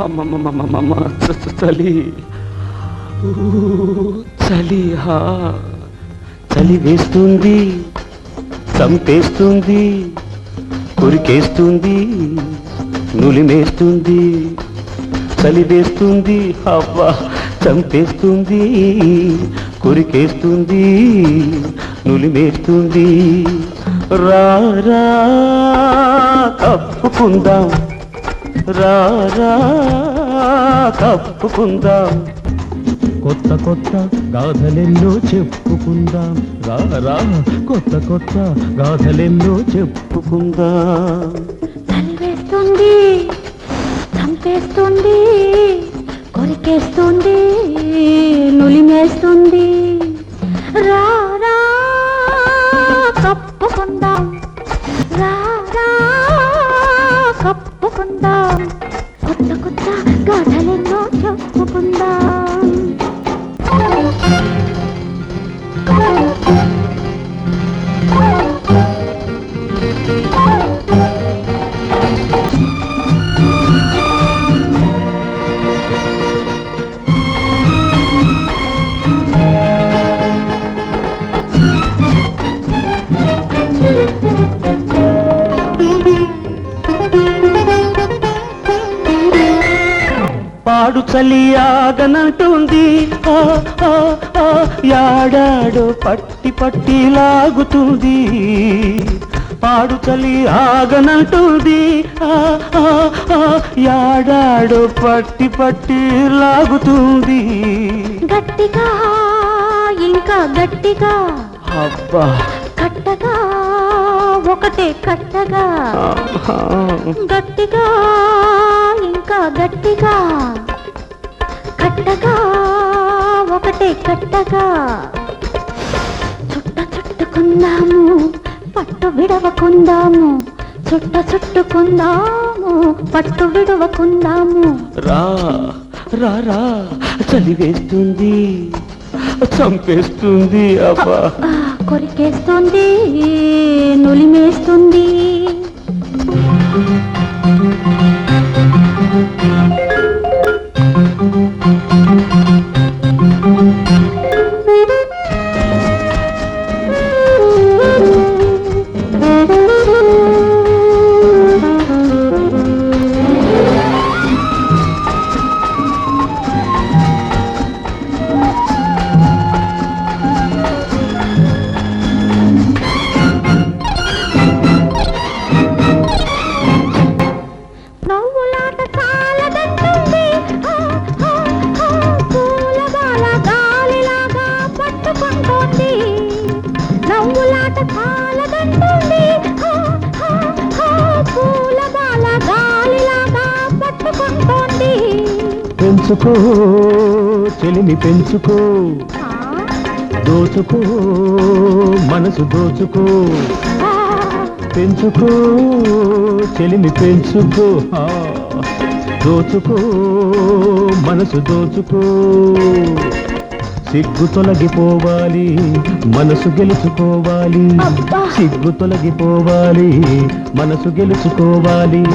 అమ్మమ్మమ్మమ్మమ్మ చలి చలి చలి వేస్తుంది, చంపేస్తుంది, కొరికేస్తుంది, నులిమేస్తుంది. చలి వేస్తుంది, అవ్వ చంపేస్తుంది, కొరికేస్తుంది, నులిమేస్తుంది. రారా కప్పుకుందాం, రారా కప్పుకుందాం, కొత్త కొత్త గాథలెన్నో చెప్పుకుందాం. రారా కొత్త కొత్త గాథలెన్నో చెప్పుకుందాం. చలివేస్తుంది, చంపేస్తుంది, కొరికేస్తుంది, నులిమేస్తుంది. రారా కప్పుకుందాం, రారా కప్పుకుందాం, కొత్త కొత్త గాథలెన్నో చెప్పుకుందాం. పాడు చలి ఆగనంటుంది, యాడాడో పట్టి పట్టి లాగుతుంది. పాడు చలి ఆగనంటుంది, యాడాడో పట్టి పట్టి లాగుతుంది. గట్టిగా ఇంకా గట్టిగా, అబ్బా కట్టగా ఒకటే కట్టగా, గట్టిగా ఇంకా గట్టిగా, కట్టగా ఒకటే కట్టగా. చుట్ట చుట్టుకుందాము, పట్టు విడవకుందాము, చుట్ట చుట్టుకుందాము, పట్టు విడవకుందాము. రా రా రా చలి వేస్తుంది, చంపేస్తుంది, అబ్బా కొరికేస్తుంది, నులిమేస్తుంది. పెంచుకో చెలిమి పెంచుకో, దోచుకో మనసు దోచుకో. పెంచుకో చెలిమి పెంచుకో, దోచుకో మనసు దోచుకో. సిగ్గు తొలగిపోవాలి, మనసు గెలుచుకోవాలి. సిగ్గు తొలగిపోవాలి, మనసు గెలుచుకోవాలి.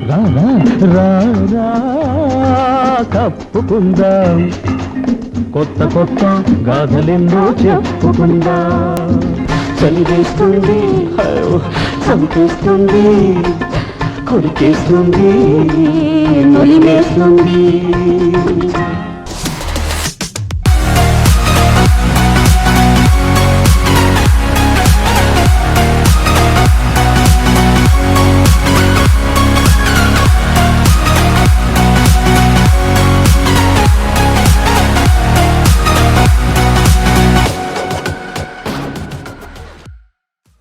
రారా రారా కప్పుకుందాం, కొత్త కొత్త గాథలెన్నో చెప్పుకుందాం. చలి వేస్తుంది, చంపేస్తుంది, కొరికేస్తుంది, నులిమేస్తుంది.